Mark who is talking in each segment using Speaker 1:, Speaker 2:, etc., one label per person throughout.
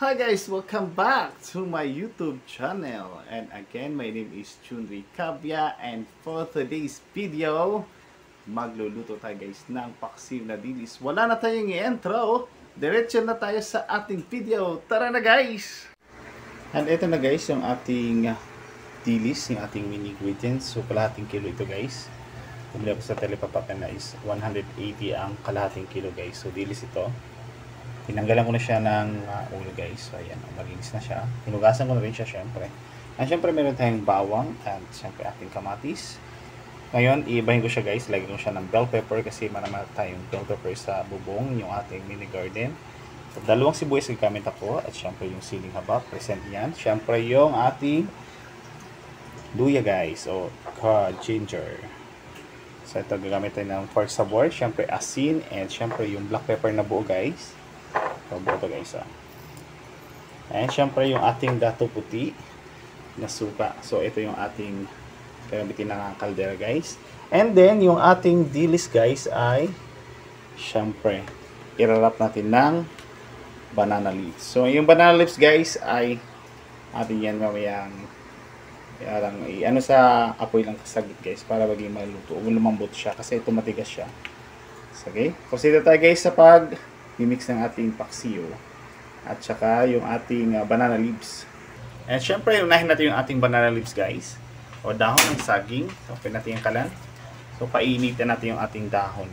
Speaker 1: Hi guys, welcome back to my YouTube channel. And again, my name is Chunri Cabya, and for today's video, magluluto tayo guys ng paksiw na dilis. Wala na tayong i-intro. Diretso na tayo sa ating video. Tara na guys! And ito na guys yung ating dilis, yung ating mini ingredients. So kalahating kilo ito guys. Bumili ako sa Telepapakan na is 180 ang kalahating kilo guys. So dilis ito. Tinanggalan ko na siya ng ulo guys. So ayan, malinis na siya. Hinugasan ko na rin siya syempre. At syempre meron tayong bawang at syempre ating kamatis. Ngayon, iibahin ko siya guys. Lagyan ko siya ng bell pepper kasi marami tayong bell pepper sa bubong, yung ating mini garden. So, dalawang sibuyas gagamit ako at syempre yung siling haba, present yan. Syempre yung ating luya guys o ginger. So ito gagamit tayo ng pork sabor, syempre asin and syempre yung black pepper na buo guys. So, buo ito guys and syempre yung ating dato puti na suka. So ito yung ating gagamitin ng kaldera guys. And then yung ating dilis guys ay syempre i-wrap natin ng banana leaves. So yung banana leaves guys ay atin yan mamayang ano sa apoy lang kasagit guys para maging maluto o lumambot siya kasi ito matigas siya. So, okay, proceed tayo guys sa pag mix ng ating paksiyo at saka yung ating banana leaves. And syempre unahin natin yung ating banana leaves guys o dahon ng saging. So pwede natin yung kalan. So painitin natin yung ating dahon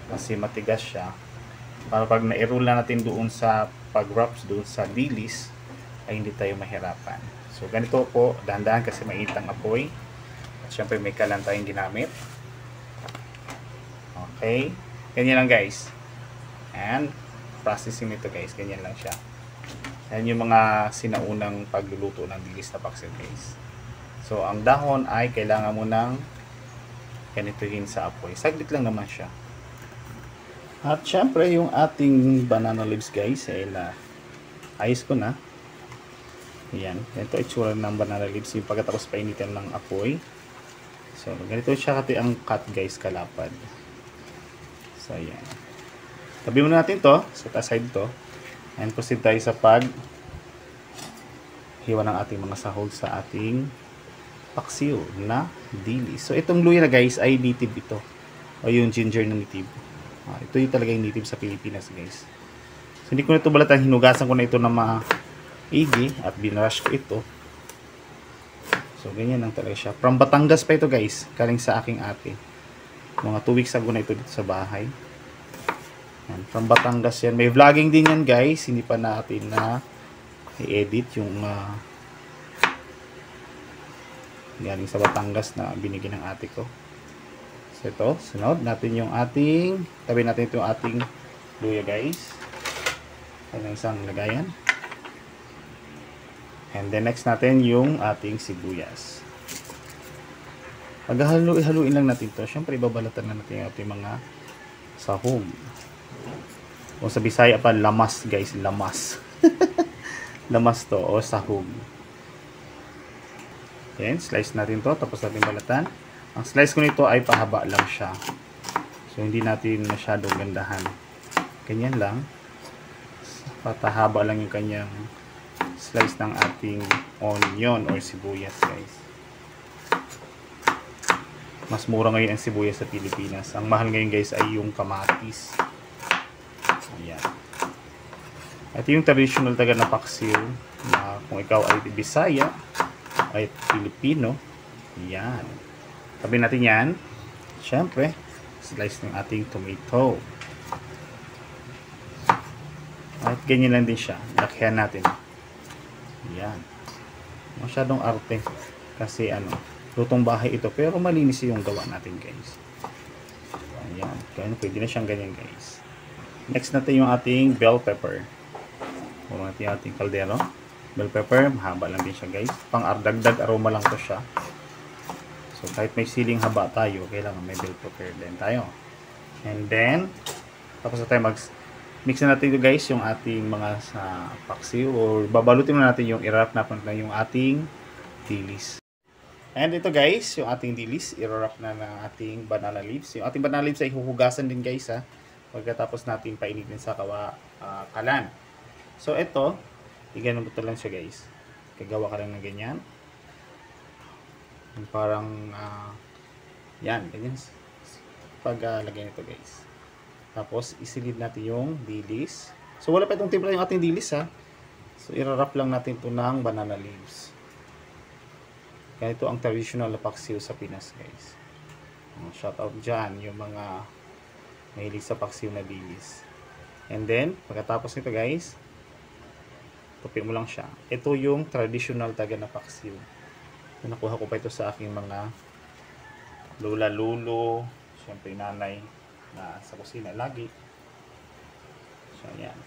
Speaker 1: kasi matigas siya para pag na-roll na natin doon sa pag-wraps doon sa dilis ay hindi tayo mahirapan. So ganito po, dahan-dahan kasi mainit ang apoy. At syempre may kalan tayong ginamit. Okay, ganyan lang guys. And processing nito guys, ganyan lang siya. Yan yung mga sinaunang pagluluto ng dilis na paksiw guys. So ang dahon ay kailangan mo nang ganituhin sa apoy. Saglit lang naman siya. At syempre yung ating banana leaves guys ay ayos ko na. Yan, ito itsura ng banana leaves yung pagkatapos painitin ng apoy. So ganito siya kati ang cut guys, kalapad. So yan. Tabi muna natin to, set aside to. And proceed tayo sa pag hiwa ng ating mga sahog sa ating paksiw na dilis. So itong luya na guys ay native ito. O yung ginger na native. Ito yung talaga yung native sa Pilipinas guys. So hindi ko na ito balatan, hinugasan ko na ito na maigi at binrush ko ito. So ganyan lang talaga siya. From Batangas pa ito guys, galing sa aking ate. Mga 2 weeks ago na ito dito sa bahay. Yan, from Batangas yan. May vlogging din yan guys. Hindi pa natin na i-edit yung galing sa Batangas na binigyan ng ate ko. So ito, sunod natin yung ating, tabi natin ito yung ating luya guys. Ayan ang isang lagayan. And then next natin yung ating sibuyas. Paghahaluin lang natin to, syempre ibabalatan na natin yung ating mga sahog. O sa Bisaya pa, lamas guys, lamas. Lamas to, o sahog. Then, slice natin to, tapos natin balatan. Ang slice ko nito ay pahaba lang siya. So, hindi natin masyadong gandahan. Ganyan lang. Patahaba lang yung kanyang slice ng ating onion or sibuyas guys. Mas mura ngayon ang sibuyas sa Pilipinas. Ang mahal ngayon guys ay yung kamatis. Ayan. Ito yung traditional taga na paksiw na kung ikaw ay Bisaya ay Pilipino. Ayan. Tabi natin yan. Siyempre, slice ng ating tomato. At ganyan lang din siya. Lakihan natin. Ayan. Masyadong arte. Kasi lutong bahay ito. Pero malinis yung gawa natin guys. Ayan. Kaya pwede na siyang ganyan guys. Next natin yung ating bell pepper. Puro natin yung ating kaldero. Bell pepper. Mahaba lang din siya guys. Pang-dagdag aroma lang to siya. So kahit may siling haba tayo, kailangan may bell pepper din tayo. And then, tapos na tayo mix na natin ito guys yung ating mga sa paksiw or babalutin na natin yung i-wrap na yung ating dilis. And ito guys, yung ating dilis, i-wrap na ng ating banana leaves. Yung ating banana leaves ay huhugasan din guys pagkatapos natin painitin sa kalan. So, ito, iganon mo lang siya guys. Kagawa ka lang ng ganyan. Parang, yan, ganyan. Pag lagay nito guys. Tapos, isilid natin yung dilis. So, wala pa itong timpla yung ating dilis ha. So, irarap lang natin ito ng banana leaves. Ganito ang traditional na paksiw sa Pinas guys. Shout out dyan yung mga mahilig sa paksiw na dilis. And then, pagkatapos nito guys, tupi mo lang siya. Ito yung traditional taga na paksiw. Nakuha ko pa ito sa aking mga lola-lulo, syempre nanay na sa kusina lagi. So, yan.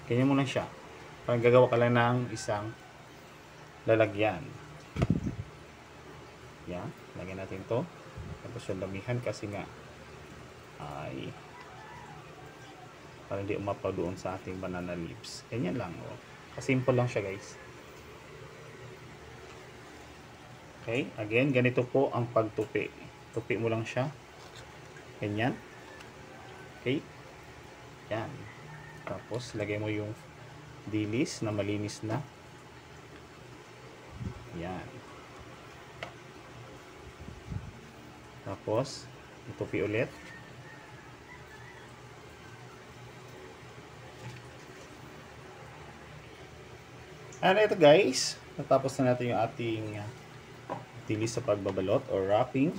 Speaker 1: Ganyan mo lang siya. Parang gagawa ka lang ng isang lalagyan. Yan. Lagyan natin to. Tapos yung damihan kasi nga ay para hindi umapaw doon sa ating banana leaves. Ganyan lang. Oh. Simple lang siya guys. Okay. Again, ganito po ang pagtupi. Tupi mo lang siya. Ganyan. Okay. Yan. Tapos, lagay mo yung dilis na malinis na. Yan. Tapos, itupi ulit. And ito guys, natapos na natin yung ating dilis sa pagbabalot or wrapping.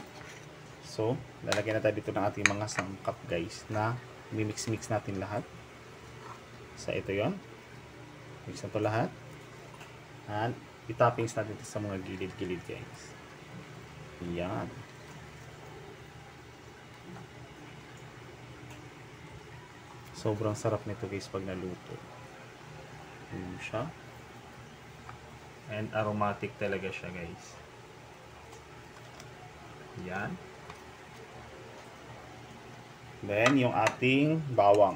Speaker 1: So, lalagyan na tayo dito ng ating mga sangkap guys na mimix-mix natin lahat. Sa ito yon. Mix na ito lahat. And itoppings natin ito sa mga gilid-gilid guys. Yan. Sobrang sarap nito guys pag naluto. Yan siya. And aromatic talaga siya guys. Yan. Then, yung ating bawang.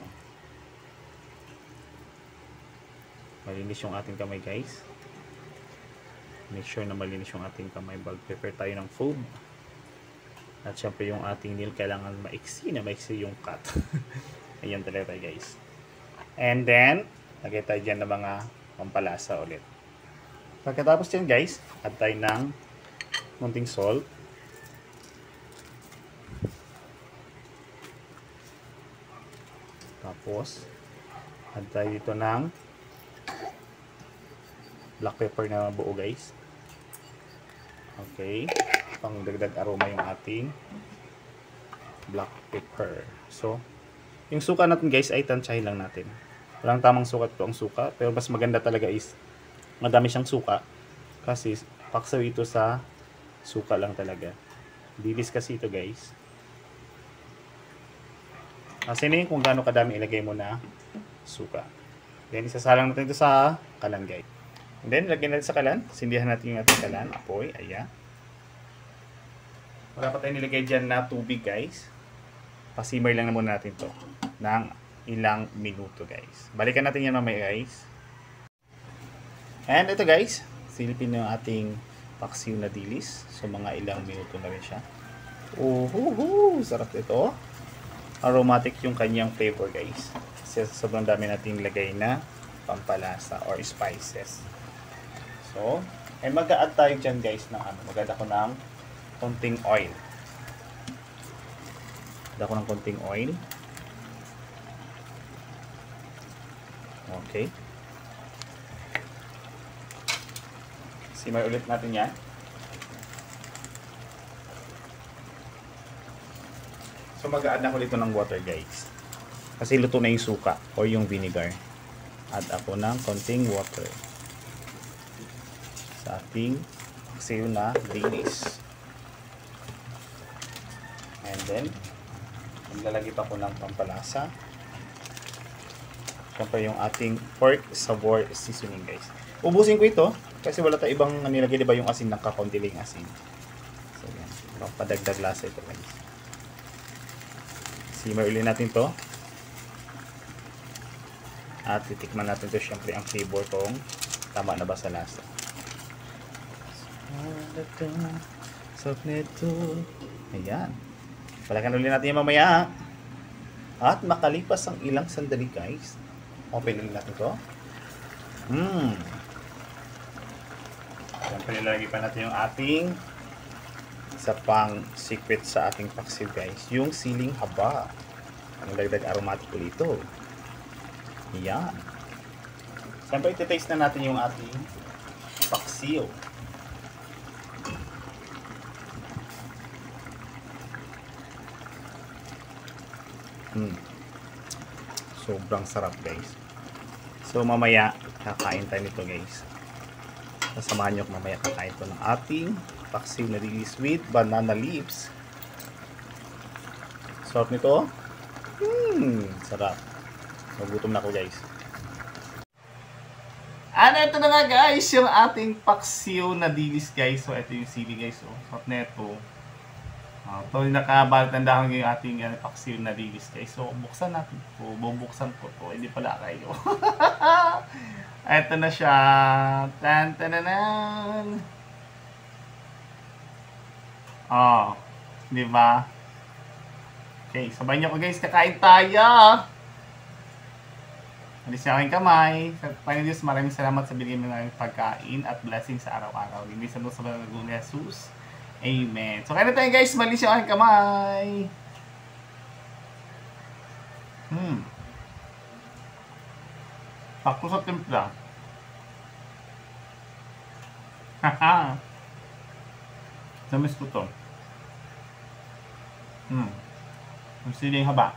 Speaker 1: Malinis yung ating kamay guys. Make sure na malinis yung ating kamay bago prepare tayo ng food. At syempre yung ating nail kailangan maiksi yung cut. Ayan talaga tayo guys. And then, lagay tayo dyan ng mga pampalasa ulit. Pagkatapos dyan guys, add tayo ng munting salt. Tapos, add tayo dito ng black pepper na buo guys. Okay. Pang dagdag aroma yung ating black pepper. So, yung suka natin guys ay tansyahin lang natin. Walang tamang sukat po ang suka. Pero mas maganda talaga is madami siyang suka. Kasi paksaw ito sa suka lang talaga. Dilis kasi ito guys. Kasi na yun kung gaano kadami ilagay mo na suka. Then isasalang natin ito sa kalan guys. And then lagyan natin sa kalan. Sindihan natin yung ating kalan. Apoy. Ayan. Wala pa tayong nilagay dyan na tubig guys. Pasimmer lang na muna natin to ng ilang minuto guys. Balikan natin yan mamaya guys. And ito guys, silipin na yung ating paksiw na dilis. So mga ilang minuto na rin siya. Sarap ito. Aromatic yung kanyang flavor guys. Kasi sobrang dami nating lagay na pampalasa or spices. So, ay mag-a-add tayo dyan guys ng mag-add ako ng konting oil. Add ako ng konting oil. Okay. Simmer ulit natin yan. So mag-a-add ako dito ng water guys. Kasi luto na yung suka or yung vinegar. Add ako ng konting water sa ating paksiw na dilis. And then, maglalagay pa ko ng pampalasa. Siyempre yung ating pork sabor seasoning guys. Ubusin ko ito kasi wala tayong ibang nilagay, diba yung asin, nakakunti lang asin. So yan, padagdag lasa ito guys. Simmer ulit natin to. At titikman natin to syempre ang flavor kung tama na ba sa lasa. Sarap nito. Ayan. Balikan ulit natin yung mamaya. At makalipas ang ilang sandali guys, open ulit natin to. Siyempre, ilalagay pa natin yung ating isa pang secret sa ating paksiw, guys. Yung siling haba. Ang dagdag aromatic dito. Yan. Siyempre, iti-taste na natin yung ating paksiw. Sobrang sarap, guys. So, mamaya, kakain tayo nito, guys. Kasamahan nyo mamaya kakain ito ng ating paksiw na dilis with banana leaves. Sarap nito. Sarap. Nagutom na ako, guys. Ito na nga, guys, yung ating paksiw na dilis, guys. So, ito yung sili, guys. So, sarap na ito. Ito yung nakabalat ng dahon yung ating paksiw na dilis, guys. So, buksan natin ito. Bubuksan ko ito. Hindi pala kayo. Ito na siya. Tan-tananan. Di ba? Okay, sabay niyo ko, guys. Kakain tayo. Alis niya aking kamay. Sa Panginoon Diyos, maraming salamat sa binigay mo ng pagkain at blessing sa araw-araw. Hindi sa mga ni Jesus. Amen. So, kaya na tayo, guys. Malis niya aking kamay. Pakto sa timpla. Haha. Namis ko to. Ang siling haba.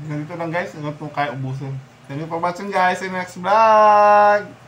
Speaker 1: Ganito lang, guys. Hanggang kung kaya ubusin. Thank you for watching, guys. In the next vlog.